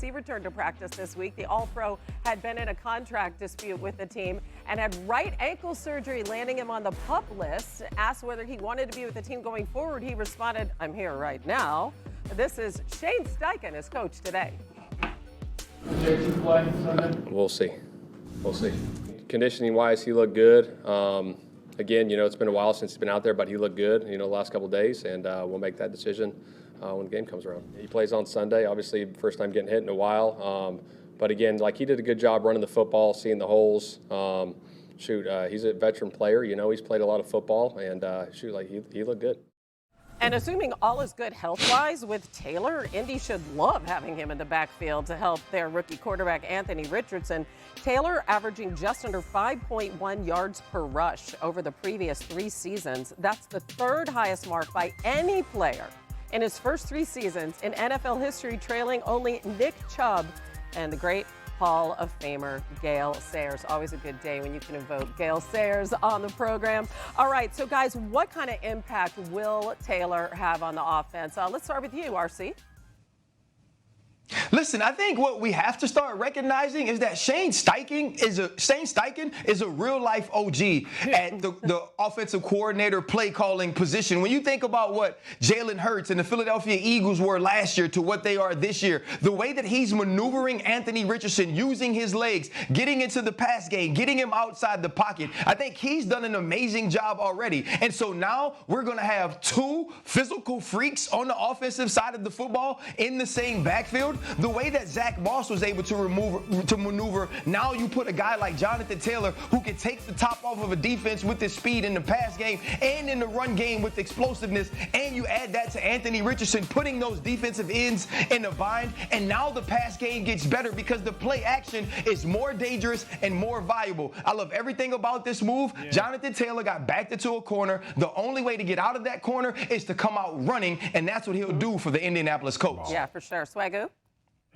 He returned to practice this week. The All-Pro had been in a contract dispute with the team and had right ankle surgery, landing him on the PUP list. Asked whether he wanted to be with the team going forward, he responded, "I'm here right now." This is Shane Steichen, his coach today. We'll see. We'll see. Conditioning-wise, he looked good. Again, it's been a while since he's been out there, but he looked good, the last couple of days, and we'll make that decision when the game comes around. He plays on Sunday, obviously first time getting hit in a while. But again, he did a good job running the football, seeing the holes. He's a veteran player, he's played a lot of football, and he looked good. And assuming all is good health-wise with Taylor, Indy should love having him in the backfield to help their rookie quarterback Anthony Richardson. Taylor averaging just under 5.1 yards per rush over the previous 3 seasons. That's the 3rd highest mark by any player in his first 3 seasons in NFL history, trailing only Nick Chubb and the great Hall of Famer Gale Sayers. Always a good day when you can invoke Gale Sayers on the program. All right, so guys, what kind of impact will Taylor have on the offense? Let's start with you, RC. Listen, I think what we have to start recognizing is that Shane Steichen is a real-life OG at the offensive coordinator play calling position. When you think about what Jalen Hurts and the Philadelphia Eagles were last year to what they are this year, the way that he's maneuvering Anthony Richardson, using his legs, getting into the pass game, getting him outside the pocket, I think he's done an amazing job already. And so now we're going to have 2 physical freaks on the offensive side of the football in the same backfield. The way that Zach Moss was able to maneuver, now you put a guy like Jonathan Taylor who can take the top off of a defense with his speed in the pass game and in the run game with explosiveness, and you add that to Anthony Richardson putting those defensive ends in a bind, and now the pass game gets better because the play action is more dangerous and more valuable. I love everything about this move. Yeah. Jonathan Taylor got backed into a corner. The only way to get out of that corner is to come out running, and that's what he'll do for the Indianapolis Colts. Yeah, for sure. Swagoo?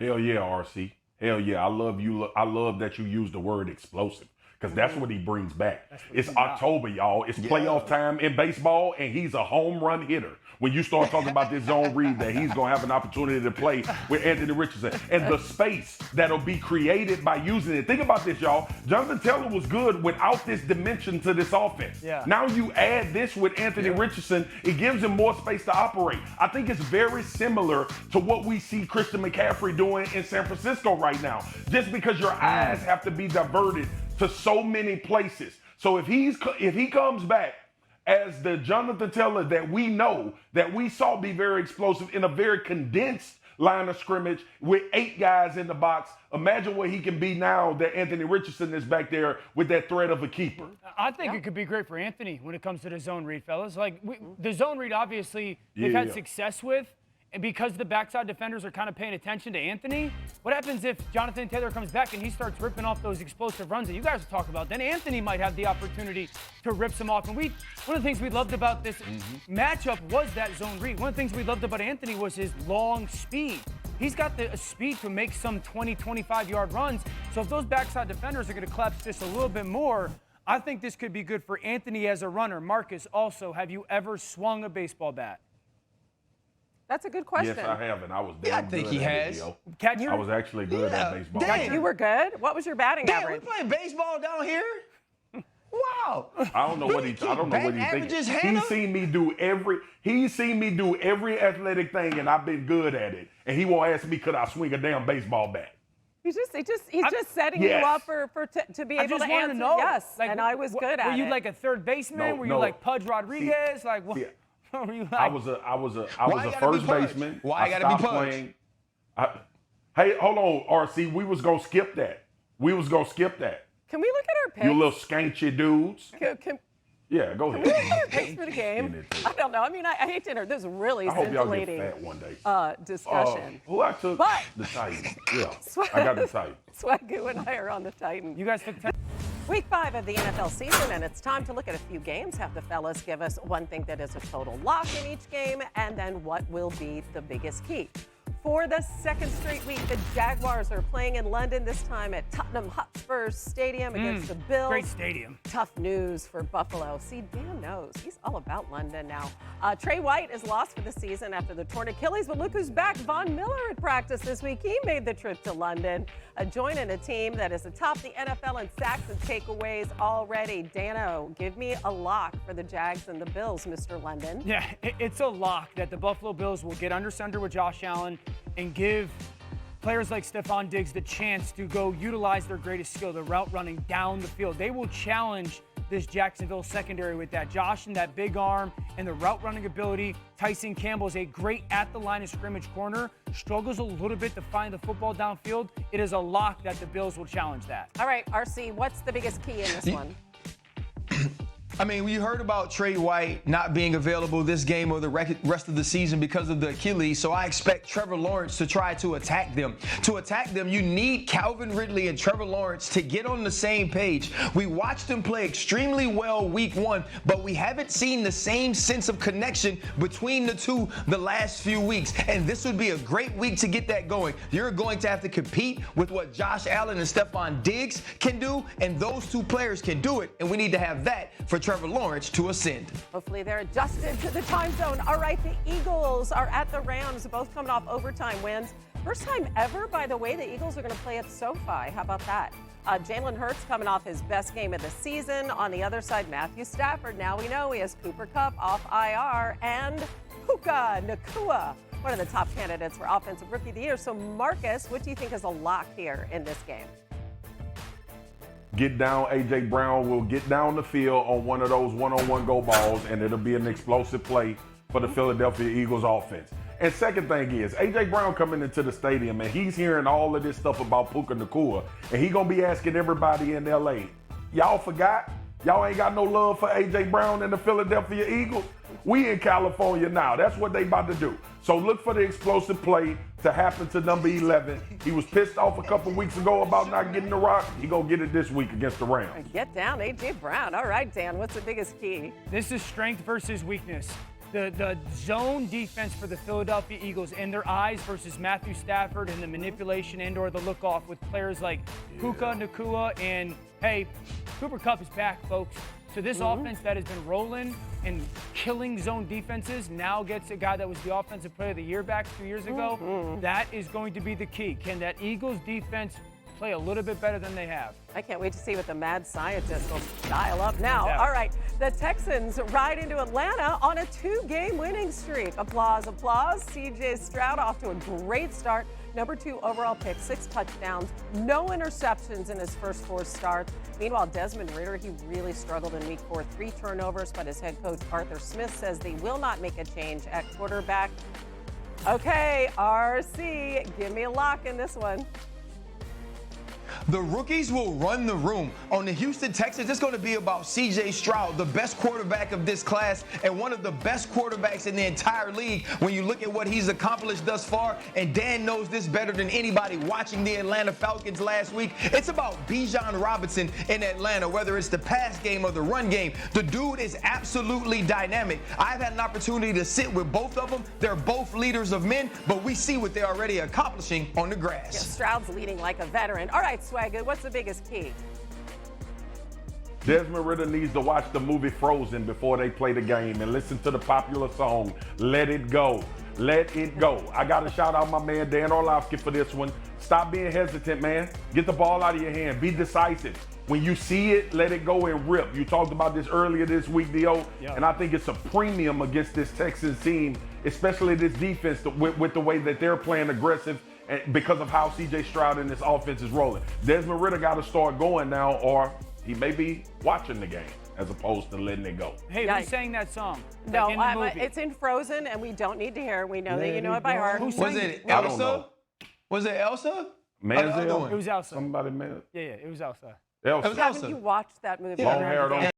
Hell yeah, RC. Hell yeah. I love you. I love that you use the word explosive because that's what he brings back. It's October, y'all. It's playoff time in baseball, and he's a home run hitter. When you start talking about this zone read, that he's going to have an opportunity to play with Anthony Richardson and the space that'll be created by using it. Think about this, y'all. Jonathan Taylor was good without this dimension to this offense. Yeah. Now you add this with Anthony Richardson, it gives him more space to operate. I think it's very similar to what we see Christian McCaffrey doing in San Francisco right now. Just because your eyes have to be diverted to so many places. So if he comes back as the Jonathan Taylor that we know, that we saw be very explosive in a very condensed line of scrimmage with 8 guys in the box, imagine what he can be now that Anthony Richardson is back there with that threat of a keeper. I think it could be great for Anthony when it comes to the zone read, fellas. The zone read, obviously, they've had success with. And because the backside defenders are kind of paying attention to Anthony, what happens if Jonathan Taylor comes back and he starts ripping off those explosive runs that you guys are talking about? Then Anthony might have the opportunity to rip some off. And one of the things we loved about this matchup was that zone read. One of the things we loved about Anthony was his long speed. He's got the speed to make some 20, 25-yard runs. So if those backside defenders are going to collapse just a little bit more, I think this could be good for Anthony as a runner. Marcus, also, have you ever swung a baseball bat? That's a good question. Yes, I have, and I was damn I think good he at has. it, I was actually good at baseball. You were good? What was your batting average? We playing baseball down here? Wow. I don't know what he thinks. He's seen me do every athletic thing, and I've been good at it. And he won't ask me, could I swing a damn baseball bat? He's just setting you up to be able to answer. Yes, and I was good at it. Were you like a third baseman? Were you like Pudge Rodriguez? I was a first baseman. Why I gotta be playing? Hey, hold on, RC. We was gonna skip that. Can we look at our picks? You little skanky dudes. Yeah, go ahead. Can we look at our picks for the game? I don't know. I mean, I hate to enter. This is really scintillating one day. Discussion. I took the Titans. Yeah, I got the Titans. Swagoo and I are on the Titans. You guys took Week 5 of the NFL season, and it's time to look at a few games. Have the fellas give us one thing that is a total lock in each game, and then what will be the biggest key. For the second straight week, the Jaguars are playing in London, this time at Tottenham Hotspur Stadium against the Bills. Great stadium. Tough news for Buffalo. See, Dan knows. He's all about London now. Trey White is lost for the season after the torn Achilles, but look who's back. Von Miller at practice this week. He made the trip to London, joining a team that is atop the NFL in sacks and takeaways already. Dano, give me a lock for the Jags and the Bills, Mr. London. Yeah, it's a lock that the Buffalo Bills will get under center with Josh Allen and give players like Stephon Diggs the chance to go utilize their greatest skill, the route running down the field. They will challenge this Jacksonville secondary with that. Josh and that big arm and the route running ability. Tyson Campbell is a great at the line of scrimmage corner. Struggles a little bit to find the football downfield. It is a lock that the Bills will challenge that. All right, RC, what's the biggest key in this one? I mean, we heard about Trey White not being available this game or the rest of the season because of the Achilles, so I expect Trevor Lawrence to try to attack them. To attack them, you need Calvin Ridley and Trevor Lawrence to get on the same page. We watched them play extremely well week one, but we haven't seen the same sense of connection between the two the last few weeks, and this would be a great week to get that going. You're going to have to compete with what Josh Allen and Stephon Diggs can do, and those two players can do it, and we need to have that for Trevor Lawrence to ascend. Hopefully they're adjusted to the time zone. All right, the Eagles are at the Rams, both coming off overtime wins. First time ever, by the way, the Eagles are going to play at SoFi. How about that? Jalen Hurts coming off his best game of the season. On the other side, Matthew Stafford. Now we know he has Cooper Kupp off IR and Puka Nacua, one of the top candidates for Offensive Rookie of the Year. So, Marcus, what do you think is a lock here in this game? Get down, A.J. Brown will get down the field on one of those one-on-one go balls, and it'll be an explosive play for the Philadelphia Eagles offense. And second thing is, A.J. Brown coming into the stadium, and he's hearing all of this stuff about Puka Nacua, and he going to be asking everybody in L.A., y'all forgot? Y'all ain't got no love for A.J. Brown and the Philadelphia Eagles? We in California now. That's what they about to do. So look for the explosive play to happen to number 11. He was pissed off a couple weeks ago about not getting the rock. He gonna get it this week against the Rams. Get down, A.J. Brown. All right, Dan, what's the biggest key? This is strength versus weakness. The zone defense for the Philadelphia Eagles and their eyes versus Matthew Stafford and the manipulation and or the look off with players like Puka Nacua and, hey, Cooper Kupp is back, folks. So this offense that has been rolling and killing zone defenses now gets a guy that was the Offensive Player of the Year back 2 years ago. That is going to be the key. Can that Eagles defense play a little bit better than they have? I can't wait to see what the mad scientist will dial up now. All right, the Texans ride into Atlanta on a 2-game winning streak. Applause, applause. C.J. Stroud off to a great start. Number 2 overall pick, 6 touchdowns, no interceptions in his first 4 starts. Meanwhile, Desmond Ridder, he really struggled in week 4, 3 turnovers, but his head coach Arthur Smith says they will not make a change at quarterback. Okay, RC, give me a lock in this one. The rookies will run the room. On the Houston Texans, it's going to be about C.J. Stroud, the best quarterback of this class and one of the best quarterbacks in the entire league when you look at what he's accomplished thus far. And Dan knows this better than anybody watching the Atlanta Falcons last week. It's about Bijan Robinson in Atlanta, whether it's the pass game or the run game. The dude is absolutely dynamic. I've had an opportunity to sit with both of them. They're both leaders of men, but we see what they're already accomplishing on the grass. Yeah, Stroud's leading like a veteran. All right, Swagger, what's the biggest key? Desmond Ridder needs to watch the movie Frozen before they play the game and listen to the popular song, Let It Go. Let it go. I got to shout out my man, Dan Orlovsky, for this one. Stop being hesitant, man. Get the ball out of your hand. Be decisive. When you see it, let it go and rip. You talked about this earlier this week, Dio, and I think it's a premium against this Texans team, especially this defense with the way that they're playing aggressive because of how C.J. Stroud and this offense is rolling. Desmond Ridder got to start going now, or he may be watching the game as opposed to letting it go. Hey, who sang that song? No, like in the movie? It's in Frozen, and we don't need to hear it. We know that you know it by heart. Who sang Was it I don't Elsa? know. Was it Elsa? Manziel? It was Elsa. Somebody, man. Yeah, it was Elsa. Elsa. It was Elsa. Haven't you watched that movie? Long hair, don't